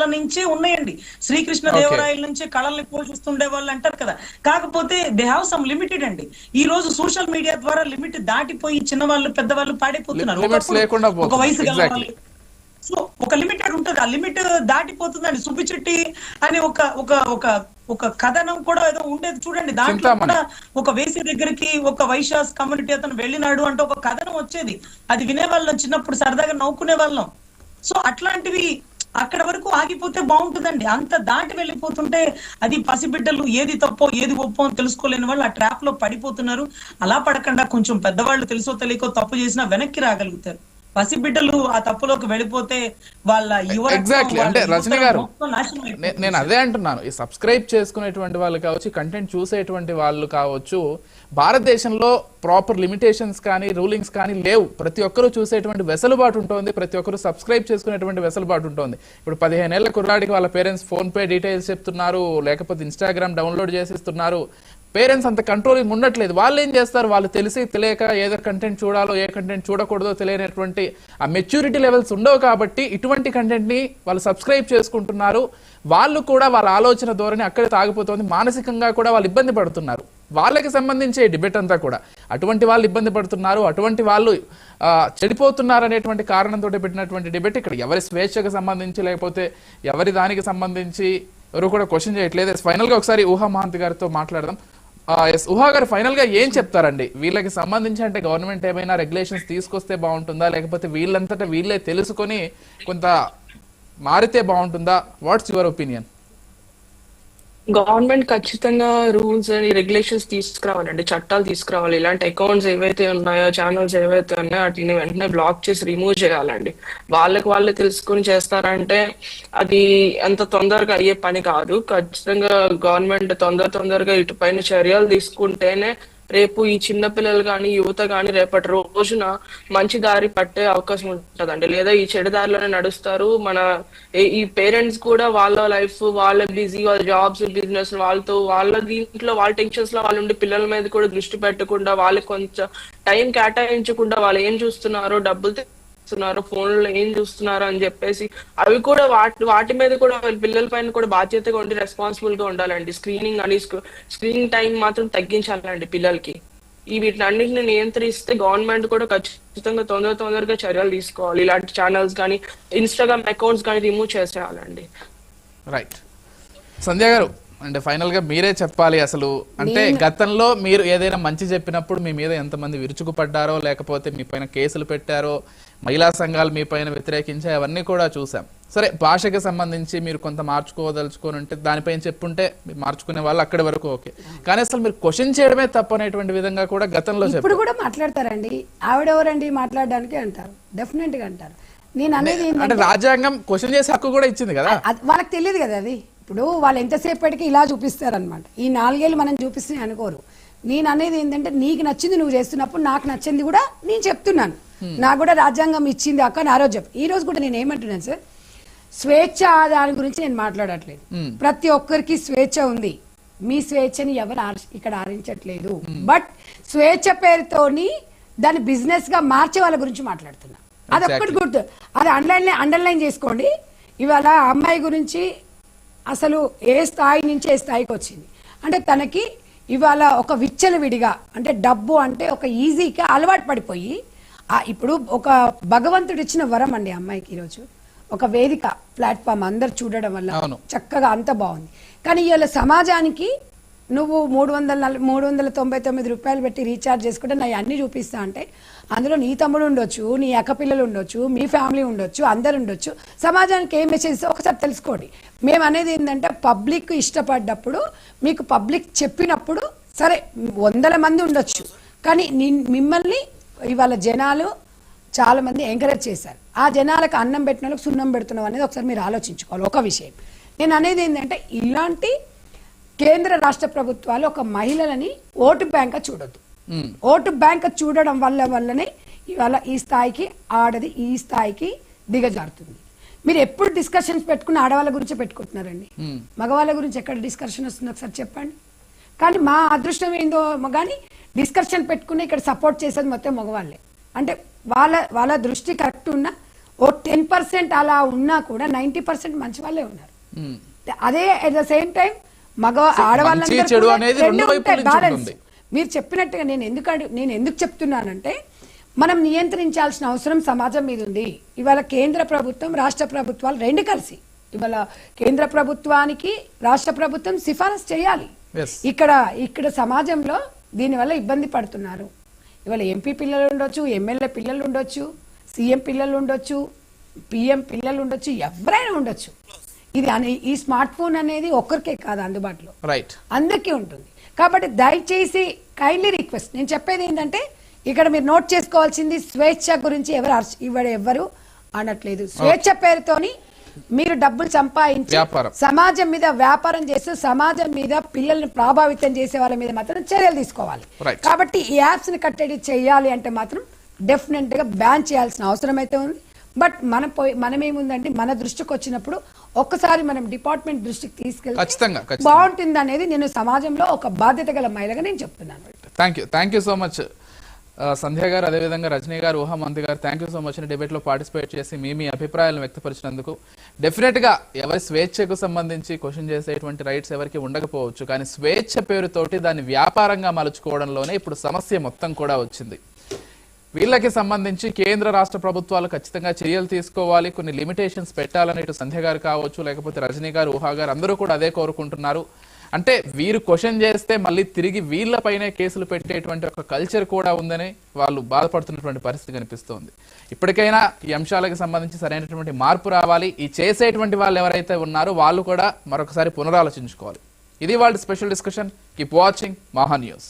కాలం నుంచే ఉన్నాయండి. శ్రీకృష్ణ దేవరాయల నుంచే కళల్ని పోషిస్తుండే వాళ్ళు అంటారు కదా. కాకపోతే దే హ్యావ్ సమ్ లిమిటెడ్ అండి. ఈ రోజు సోషల్ మీడియా ద్వారా లిమిట్ దాటిపోయి చిన్నవాళ్ళు పెద్దవాళ్ళు పాడైపోతున్నారు. ఒక వయసు గల వాళ్ళు. సో ఒక లిమిటెడ్ ఉంటుంది, ఆ లిమిట్ దాటిపోతుందండి. సుబ్బిచెట్టి అని ఒక కథనం కూడా ఏదో ఉండేది చూడండి. దాంట్లో కూడా ఒక వేసి దగ్గరికి ఒక వైశ్యాస్ కమ్యూనిటీ అతను వెళ్ళినాడు అంటే ఒక కథనం వచ్చేది. అది వినేవాళ్ళం చిన్నప్పుడు, సరదాగా నవ్వుకునే వాళ్ళం. సో అట్లాంటివి అక్కడ వరకు ఆగిపోతే బాగుంటుందండి. అంత దాటి వెళ్ళిపోతుంటే అది పసిబిడ్డలు ఏది తప్పో ఏది ఒప్పో అని తెలుసుకోలేని వాళ్ళు ఆ ట్రాప్ లో పడిపోతున్నారు. అలా పడకుండా కొంచెం పెద్దవాళ్ళు తెలుసో తెలియకో తప్పు చేసినా వెనక్కి రాగలుగుతారు. పసిబిడ్డలు ఆ తప్పులోకి వెళ్ళిపోతే వాళ్ళ ఎగ్జాక్ట్లీ అంటే రజనీ గారు నేను అదే అంటున్నాను. ఈ సబ్స్క్రైబ్ చేసుకునేటువంటి వాళ్ళు కావచ్చు, కంటెంట్ చూసేటువంటి వాళ్ళు కావచ్చు, భారతదేశంలో ప్రాపర్ లిమిటేషన్స్ కానీ రూలింగ్స్ కానీ లేవు. ప్రతి ఒక్కరూ చూసేటువంటి వెసులుబాటు ఉంటుంది, ప్రతి ఒక్కరూ సబ్స్క్రైబ్ చేసుకునేటువంటి వెసులుబాటు ఉంటుంది. ఇప్పుడు 15 ఏళ్ల కుర్రాడికి వాళ్ళ పేరెంట్స్ ఫోన్పే డీటెయిల్స్ చెప్తున్నారు, లేకపోతే ఇన్స్టాగ్రామ్ డౌన్లోడ్ చేసిస్తున్నారు. పేరెంట్స్ అంత కంట్రోలింగ్ ఉండట్లేదు. వాళ్ళు ఏం చేస్తారు, వాళ్ళు తెలిసి తెలియక ఏదో కంటెంట్ చూడాలో ఏ కంటెంట్ చూడకూడదో తెలియనటువంటి ఆ మెచ్యూరిటీ లెవెల్స్ ఉండవు. కాబట్టి ఇటువంటి కంటెంట్ని వాళ్ళు సబ్స్క్రైబ్ చేసుకుంటున్నారు. వాళ్ళు కూడా వాళ్ళ ఆలోచన ధోరణి అక్కడే తాగిపోతుంది. మానసికంగా కూడా వాళ్ళు ఇబ్బంది పడుతున్నారు. వాళ్ళకి సంబంధించే డిబేట్ అంతా కూడా అటువంటి వాళ్ళు ఇబ్బంది పడుతున్నారు, అటువంటి వాళ్ళు చెడిపోతున్నారు అనేటువంటి కారణంతో పెట్టినటువంటి డిబేట్. ఇక్కడ ఎవరి స్వేచ్ఛకు సంబంధించి లేకపోతే ఎవరి దానికి సంబంధించి ఎవరు కూడా క్వశ్చన్ చేయట్లేదు. ఫైనల్గా ఒకసారి ఊహా మహంతి గారితో మాట్లాడదాం. ఊహా గారు ఫైనల్ గా ఏం చెప్తారండి వీళ్ళకి సంబంధించి? అంటే గవర్నమెంట్ ఏమైనా రెగ్యులేషన్స్ తీసుకొస్తే బాగుంటుందా, లేకపోతే వీళ్ళంతటా వీళ్ళే తెలుసుకొని కొంత మారితే బాగుంటుందా? What's your opinion? గవర్నమెంట్ ఖచ్చితంగా రూల్స్ అండ్ రెగ్యులేషన్స్ తీసుకురావాలండి, చట్టాలు తీసుకురావాలి. ఇలాంటి అకౌంట్స్ ఏవైతే ఉన్నాయో, ఛానల్స్ ఏవైతే ఉన్నాయో వాటిని వెంటనే బ్లాక్ చేసి రిమూవ్ చేయాలండి. వాళ్ళే తెలుసుకుని చేస్తారంటే అది అంత తొందరగా అయ్యే పని కాదు. ఖచ్చితంగా గవర్నమెంట్ తొందరగా ఇటుపైన చర్యలు తీసుకుంటేనే రేపు ఈ చిన్న పిల్లలు కానీ యువత కానీ రేపటి రోజున మంచి దారి పట్టే అవకాశం ఉంటుందండి. లేదా ఈ చెడు దారిలోనే నడుస్తారు. ఈ పేరెంట్స్ కూడా వాళ్ళ లైఫ్, వాళ్ళ బిజీ, వాళ్ళ జాబ్స్, బిజినెస్, వాళ్ళ దీంట్లో వాళ్ళ టెన్షన్స్ లో వాళ్ళు ఉండి పిల్లల మీద కూడా దృష్టి పెట్టకుండా, వాళ్ళకి కొంచెం టైం కేటాయించకుండా వాళ్ళు ఏం చూస్తున్నారో, డబ్బులు ఫోన్లో ఏం చూస్తున్నారు అని చెప్పేసి అవి కూడా వాటి మీద కూడా పిల్లల పైన కూడా బాధ్యతగా ఉండి రెస్పాన్సిబుల్ గా ఉండాలండి. స్క్రీనింగ్ టైం మాత్రం తగ్గించాలండి పిల్లలకి. వీటినన్నింటిని నియంత్రిస్తే గవర్నమెంట్ కూడా ఖచ్చితంగా తొందరగా చర్యలు తీసుకోవాలి. ఇలాంటి ఛానల్స్ కానీ ఇన్స్టాగ్రామ్ అకౌంట్స్ కానీ రిమూవ్ చేసేయాలండి. రైట్. సంధ్య గారు, అంటే ఫైనల్ గా మీరే చెప్పాలి అసలు. అంటే గతంలో మీరు ఏదైనా మంచి చెప్పినప్పుడు మీ మీద ఎంతమంది విరుచుకుపడ్డారో, లేకపోతే మీ పైన కేసులు పెట్టారో, మహిళా సంఘాలు మీ పైన వ్యతిరేకించాయి, అవన్నీ కూడా చూసాం. సరే, భాషకి సంబంధించి మీరు కొంత మార్చుకోదలుచుకొని ఉంటే దానిపైన చెప్పుంటే మార్చుకునే వాళ్ళు అక్కడి వరకు ఓకే. కానీ అసలు మీరు క్వశ్చన్ చేయడమే తప్పు అనేటువంటి విధంగా కూడా గతంలో ఇప్పుడు కూడా మాట్లాడతారండి. ఆవిడెవరండి మాట్లాడడానికి అంటారు, డెఫినెట్ గా అంటారు. నేను అనేది అంటే రాజ్యాంగం క్వశ్చన్ చేసే హక్కు కూడా ఇచ్చింది కదా, వాళ్ళకి తెలియదు కదా. అది ఇప్పుడు వాళ్ళు ఎంతసేపటికి ఇలా చూపిస్తారనమాట. ఈ 4 ఏళ్ళు మనం చూపిస్తున్నాయి అనుకోరు. నేను అనేది ఏంటంటే నీకు నచ్చింది నువ్వు చేస్తున్నప్పుడు నాకు నచ్చింది కూడా నేను చెప్తున్నాను. నాకు కూడా రాజ్యాంగం ఇచ్చింది అక్క నా రోజు ఈ రోజు కూడా నేను ఏమంటున్నాను సార్, స్వేచ్ఛ దాని గురించి నేను మాట్లాడట్లేదు. ప్రతి ఒక్కరికి స్వేచ్ఛ ఉంది. మీ స్వేచ్ఛని ఎవరు ఇక్కడ ఆరించట్లేదు. బట్ స్వేచ్ఛ పేరుతోని దాన్ని బిజినెస్ గా మార్చే వాళ్ళ గురించి మాట్లాడుతున్నా. అది ఒక్కటి గుర్తు, అది అండర్లైన్ చేసుకోండి. ఇవాళ అమ్మాయి గురించి అసలు ఏ స్థాయి నుంచి ఏ స్థాయికి వచ్చింది అంటే తనకి ఇవాళ ఒక విచ్చలవిడిగా అంటే డబ్బు అంటే ఒక ఈజీగా అలవాటు పడిపోయి ఇప్పుడు ఒక భగవంతుడు ఇచ్చిన వరం అండి అమ్మాయికి ఈరోజు ఒక వేదిక ప్లాట్ఫామ్ అందరు చూడడం వల్ల చక్కగా అంత బాగుంది. కానీ ఇవాళ సమాజానికి నువ్వు 399 రూపాయలు పెట్టి రీఛార్జ్ చేసుకుంటే నా అన్ని చూపిస్తా అంటే అందులో నీ తమ్ముడు ఉండొచ్చు, నీ అక్క పిల్లలు ఉండొచ్చు, మీ ఫ్యామిలీ ఉండొచ్చు, అందరు ఉండొచ్చు. సమాజానికి ఏం మెసేజ్ ఒకసారి తెలుసుకోండి. మేము అనేది ఏంటంటే పబ్లిక్ ఇష్టపడ్డప్పుడు మీకు పబ్లిక్ చెప్పినప్పుడు సరే 100 మంది ఉండొచ్చు, కానీ మిమ్మల్ని ఇవాళ జనాలు చాలా మంది ఎంకరేజ్ చేశారు. ఆ జనాలకు అన్నం పెట్టిన వాళ్ళకి సున్నం పెడుతున్నాం అనేది ఒకసారి మీరు ఆలోచించుకోవాలి. ఒక విషయం నేను అనేది ఏంటంటే ఇలాంటి కేంద్ర రాష్ట్ర ప్రభుత్వాలు ఒక మహిళలని ఓటు బ్యాంక్ చూడొద్దు. ఓటు బ్యాంక్ చూడడం వల్లనే ఇవాళ ఈ స్థాయికి ఆడది ఈ స్థాయికి దిగజారుతుంది. మీరు ఎప్పుడు డిస్కషన్స్ పెట్టుకుని ఆడవాళ్ళ గురించి పెట్టుకుంటున్నారండి, మగవాళ్ళ గురించి ఎక్కడ డిస్కషన్ వస్తుంది ఒకసారి చెప్పండి. కానీ మా అదృష్టం ఏందో కానీ డిస్కషన్ పెట్టుకుని ఇక్కడ సపోర్ట్ చేసేది మొత్తం మగవాళ్ళే. అంటే వాళ్ళ దృష్టి కరెక్ట్ ఉన్న ఓ 10% అలా ఉన్నా కూడా 90% మంచి వాళ్ళే ఉన్నారు. అదే అట్ ద సేమ్ టైం చెడు అనేది రెండు వైపుల నుంచి ఉంటుంది. మీరు చెప్పినట్టుగా నేను ఎందుకు చెప్తున్నానంటే మనం నియంత్రించాల్సిన అవసరం సమాజం మీద ఉంది. ఇవాళ కేంద్ర ప్రభుత్వం రాష్ట్ర ప్రభుత్వాలు రెండు కలిసి ఇవాళ కేంద్ర ప్రభుత్వానికి రాష్ట్ర ప్రభుత్వం సిఫారసు చేయాలి. ఇక్కడ సమాజంలో దీనివల్ల ఇబ్బంది పడుతున్నారు. ఇవాళ ఎంపీ పిల్లలు ఉండొచ్చు, ఎమ్మెల్యే పిల్లలు ఉండొచ్చు, సీఎం పిల్లలు ఉండొచ్చు, పిఎం పిల్లలు ఉండొచ్చు, ఎవరైనా ఉండొచ్చు. ఈ స్మార్ట్ ఫోన్ అనేది ఒక్కరికే కాదు అందుబాటులో, అందరికీ ఉంటుంది. కాబట్టి దయచేసి కైండ్లీ రిక్వెస్ట్, నేను చెప్పేది ఏంటంటే ఇక్కడ మీరు నోట్ చేసుకోవాల్సింది స్వేచ్ఛ గురించి ఎవరు అనట్లేదు. స్వేచ్ఛ పేరుతోని మీరు డబ్బులు సంపాదించి సమాజం మీద వ్యాపారం చేస్తూ సమాజం మీద పిల్లల్ని ప్రభావితం చేసే వాళ్ళ మీద మాత్రం చర్యలు తీసుకోవాలి. కాబట్టి ఈ యాప్స్ ని కట్టడి చేయాలి అంటే మాత్రం డెఫినెట్ గా బ్యాన్ చేయాల్సిన అవసరం అయితే ఉంది. బట్ మనం ఏముందంటే మన దృష్టికి వచ్చినప్పుడు ఒక్కసారి మనం డిపార్ట్మెంట్ దృష్టికి తీసుకెళ్తే బాగుంటుంది అనేది నేను సమాజంలో ఒక బాధ్యత గల మహిళగా నేను చెప్తున్నాను. థ్యాంక్ యూ సో మచ్ సంధ్య గారు, అదేవిధంగా రజనీ గారు, ఊహామంతి గారు, thank you so much debate లో పార్టిసిపేట్ చేసి మీ అభిప్రాయాలను వ్యక్తపరిచినందుకు. డెఫినెట్ గా ఎవరి స్వేచ్ఛకు సంబంధించి క్వశ్చన్ చేసేటువంటి రైట్స్ ఎవరికి ఉండకపోవచ్చు, కానీ స్వేచ్ఛ పేరుతోటి దాన్ని వ్యాపారంగా మలుచుకోవడంలోనే ఇప్పుడు సమస్య మొత్తం కూడా వచ్చింది. వీళ్ళకి సంబంధించి కేంద్ర రాష్ట్ర ప్రభుత్వాలు ఖచ్చితంగా చర్యలు తీసుకోవాలి, కొన్ని లిమిటేషన్స్ పెట్టాలని ఇటు సంధ్య గారు కావచ్చు, లేకపోతే రజనీ గారు, ఊహా గారు అందరూ కూడా అదే కోరుకుంటున్నారు. అంటే వీరు క్వశ్చన్ చేస్తే మళ్ళీ తిరిగి వీళ్ళపైనే కేసులు పెట్టేటువంటి ఒక కల్చర్ కూడా ఉందని వాళ్ళు బాధపడుతున్నటువంటి పరిస్థితి కనిపిస్తోంది. ఇప్పటికైనా ఈ అంశాలకు సంబంధించి సరైనటువంటి మార్పు రావాలి. ఈ చేసేటువంటి వాళ్ళు ఎవరైతే ఉన్నారో వాళ్ళు కూడా మరొకసారి పునరాలోచించుకోవాలి. ఇది వాళ్ళ స్పెషల్ డిస్కషన్. కీప్ వాచింగ్ మహా న్యూస్.